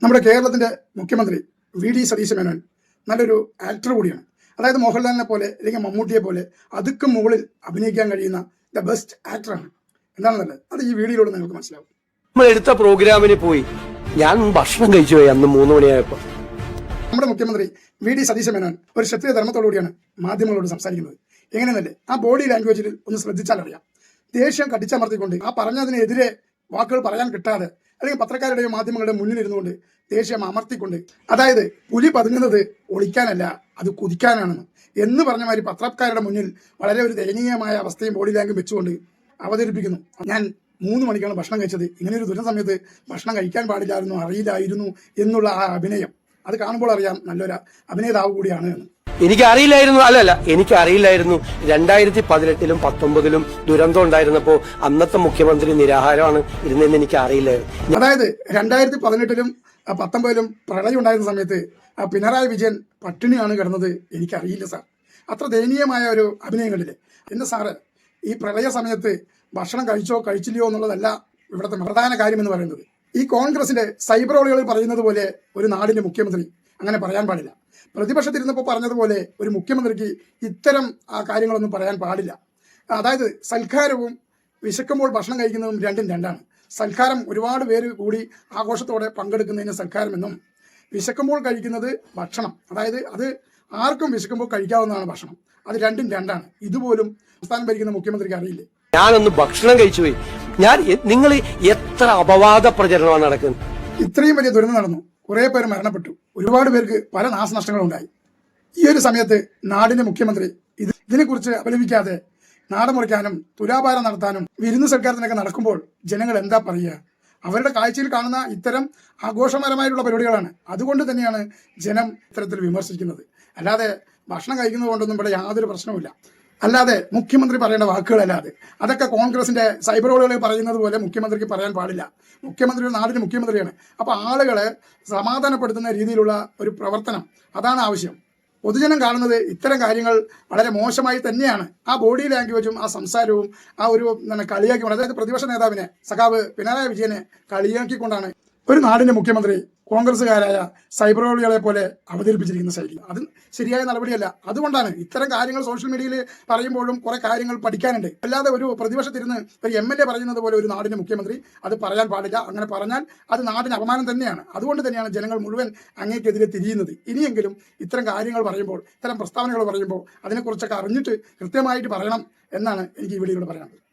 നമ്മുടെ കേരളത്തിന്റെ മുഖ്യമന്ത്രി വി.ഡി. സതീശ മേനോൻ നല്ലൊരു ആക്ടർ കൂടിയാണ്. അതായത് മോഹൻലാലിനെ പോലെ അല്ലെങ്കിൽ മമ്മൂട്ടിയെ പോലെ അതുക്കും മുകളിൽ അഭിനയിക്കാൻ കഴിയുന്ന ദ ബെസ്റ്റ് ആക്ടറാണ്. എന്താണെന്നല്ലേ അത് ഈ വീഡിയോയിലൂടെ നിങ്ങൾക്ക് മനസ്സിലാവും. നമ്മൾ എടുത്ത പ്രോഗ്രാമിന് പോയി ഞാൻ ഭക്ഷണം കഴിച്ചു പോയി അന്ന് 3 മണിയായപ്പോൾ. നമ്മുടെ മുഖ്യമന്ത്രി വി.ഡി. സതീശ മേനോൻ ഒരു ക്ഷത്രിയ ധർമ്മത്തോടുകൂടിയാണ് മാധ്യമങ്ങളോട് സംസാരിക്കുന്നത്. എങ്ങനെയെന്നല്ലേ ആ ബോഡി ലാംഗ്വേജിൽ ഒന്ന് ശ്രദ്ധിച്ചാൽ അറിയാം. ദേഷ്യം കടിച്ചമർത്തിക്കൊണ്ട് ആ പറഞ്ഞതിനെതിരെ വാക്കുകൾ പറയാൻ കിട്ടാതെ അല്ലെങ്കിൽ പത്രക്കാരുടെയോ മാധ്യമങ്ങളുടെ മുന്നിലിരുന്നുകൊണ്ട് ദേഷ്യം അമർത്തിക്കൊണ്ട്, അതായത് പുലി പതുങ്ങുന്നത് ഒളിക്കാനല്ല അത് കുതിക്കാനാണെന്ന് എന്ന് പറഞ്ഞ മാതിരി പത്രക്കാരുടെ മുന്നിൽ വളരെ ഒരു ദയനീയമായ അവസ്ഥയും ബോഡി ലാംഗ്വേജ് വെച്ചുകൊണ്ട് അവതരിപ്പിക്കുന്നു. ഞാൻ 3 മണിക്കാണ് ഭക്ഷണം കഴിച്ചത്, ഇങ്ങനെ ഒരു ദുരന്ത സമയത്ത് ഭക്ഷണം കഴിക്കാൻ പാടില്ലായിരുന്നു, അറിയില്ലായിരുന്നു എന്നുള്ള ആ അഭിനയം അത് കാണുമ്പോൾ അറിയാം നല്ലൊരു അഭിനേതാവ് കൂടിയാണ് എന്ന്. എനിക്കറിയില്ലായിരുന്നു 2018-ലും 2019-ലും ദുരന്തം ഉണ്ടായിരുന്നപ്പോ അന്നത്തെ മുഖ്യമന്ത്രി നിരാഹാരമാണ് ഇരുന്നതെന്ന് എനിക്ക് അറിയില്ലായിരുന്നു. അതായത് 2018-ലും 2019-ലും പ്രളയം ഉണ്ടായിരുന്ന സമയത്ത് പിണറായി വിജയൻ പട്ടിണിയാണ് കിടന്നത് എനിക്കറിയില്ല സാർ. അത്ര ദയനീയമായ ഒരു അഭിനയങ്ങളില്ലേ. എന്റെ സാറ് ഈ പ്രളയ സമയത്ത് ഭക്ഷണം കഴിച്ചോ കഴിച്ചില്ലയോ എന്നുള്ളതല്ല ഇവിടുത്തെ പ്രധാന കാര്യമെന്ന് പറയുന്നത്. ഈ കോൺഗ്രസിന്റെ സൈബറോളികൾ പറയുന്നത് പോലെ ഒരു നാടിന്റെ മുഖ്യമന്ത്രി അങ്ങനെ പറയാൻ പാടില്ല. പ്രതിപക്ഷത്തിരുന്നപ്പോൾ പറഞ്ഞതുപോലെ ഒരു മുഖ്യമന്ത്രിക്ക് ഇത്തരം കാര്യങ്ങളൊന്നും പറയാൻ പാടില്ല. അതായത് സൽക്കാരവും വിശക്കുമ്പോൾ ഭക്ഷണം കഴിക്കുന്നതും രണ്ടും രണ്ടാണ്. സൽക്കാരം ഒരുപാട് പേര് കൂടി ആഘോഷത്തോടെ പങ്കെടുക്കുന്നതിന് സൽക്കാരമെന്നും, വിശക്കുമ്പോൾ കഴിക്കുന്നത് ഭക്ഷണം, അതായത് അത് ആർക്കും വിശക്കുമ്പോൾ കഴിക്കാവുന്നതാണ് ഭക്ഷണം, അത് രണ്ടും രണ്ടാണ്. ഇതുപോലും സംസ്ഥാനം ഭരിക്കുന്ന മുഖ്യമന്ത്രിക്ക് അറിയില്ലേ? ഞാനൊന്ന് ഭക്ഷണം കഴിച്ചു പോയി. നിങ്ങൾ എത്ര അപവാദ പ്രചരണമാണ് നടക്കുന്നത്. ഇത്രയും വലിയ ദുരന്തം നടന്നു, കുറെ പേര് മരണപ്പെട്ടു, ഒരുപാട് പേർക്ക് പല നാശനഷ്ടങ്ങളും ഉണ്ടായി. ഈ ഒരു സമയത്ത് നാടിന്റെ മുഖ്യമന്ത്രി ഇതിനെക്കുറിച്ച് അപലപിക്കാതെ നാട് മുറിക്കാനും തുലാഭാരം നടത്താനും വിരുന്ന് സൽക്കാരത്തിനൊക്കെ നടക്കുമ്പോൾ ജനങ്ങൾ എന്താ പറയുക? അവരുടെ കാഴ്ചയിൽ കാണുന്ന ഇത്തരം ആഘോഷപരമായിട്ടുള്ള പരിപാടികളാണ്. അതുകൊണ്ട് തന്നെയാണ് ജനം ഇത്തരത്തിൽ വിമർശിക്കുന്നത്. അല്ലാതെ ഭക്ഷണം കഴിക്കുന്നത് കൊണ്ടൊന്നും ഇവിടെ യാതൊരു പ്രശ്നവുമില്ല. അല്ലാതെ മുഖ്യമന്ത്രി പറയേണ്ട വാക്കുകളല്ലാതെ അതൊക്കെ കോൺഗ്രസിന്റെ സൈബറോളുകൾ പറയുന്നത് പോലെ മുഖ്യമന്ത്രിക്ക് പറയാൻ പാടില്ല. മുഖ്യമന്ത്രി ഒരു നാടിന്റെ മുഖ്യമന്ത്രിയാണ്. അപ്പൊ ആളുകളെ സമാധാനപ്പെടുത്തുന്ന രീതിയിലുള്ള ഒരു പ്രവർത്തനം അതാണ് ആവശ്യം. പൊതുജനം കാണുന്നത് ഇത്തരം കാര്യങ്ങൾ വളരെ മോശമായി തന്നെയാണ്. ആ ബോഡി ലാംഗ്വേജും ആ സംസാരവും ആ ഒരു കളിയാക്കിക്കൊണ്ട്, അതായത് പ്രതിപക്ഷ നേതാവിനെ സഖാവ് പിണറായി വിജയനെ കളിയാക്കിക്കൊണ്ടാണ് ഒരു നാടിന്റെ മുഖ്യമന്ത്രി കോൺഗ്രസുകാരായ സൈബറോളികളെ പോലെ അവതരിപ്പിച്ചിരിക്കുന്ന ശൈലി. അത് ശരിയായ നടപടിയല്ല. അതുകൊണ്ടാണ് ഇത്തരം കാര്യങ്ങൾ സോഷ്യൽ മീഡിയയിൽ പറയുമ്പോഴും കുറെ കാര്യങ്ങൾ പഠിക്കാനുണ്ട്. അല്ലാതെ ഒരു പ്രതിപക്ഷത്തിരുന്ന് ഒരു MLA പറയുന്നത് പോലെ ഒരു നാടിന്റെ മുഖ്യമന്ത്രി അത് പറയാൻ പാടില്ല. അങ്ങനെ പറഞ്ഞാൽ അത് നാടിന് അപമാനം തന്നെയാണ്. അതുകൊണ്ട് തന്നെയാണ് ജനങ്ങൾ മുഴുവൻ അങ്ങേക്കെതിരെ തിരിയുന്നത്. ഇനിയെങ്കിലും ഇത്തരം കാര്യങ്ങൾ പറയുമ്പോൾ, ഇത്തരം പ്രസ്താവനകൾ പറയുമ്പോൾ അതിനെക്കുറിച്ചൊക്കെ അറിഞ്ഞിട്ട് കൃത്യമായിട്ട് പറയണം എന്നാണ് എനിക്ക് ഈ വീഡിയോയിലൂടെ പറയാനുള്ളത്.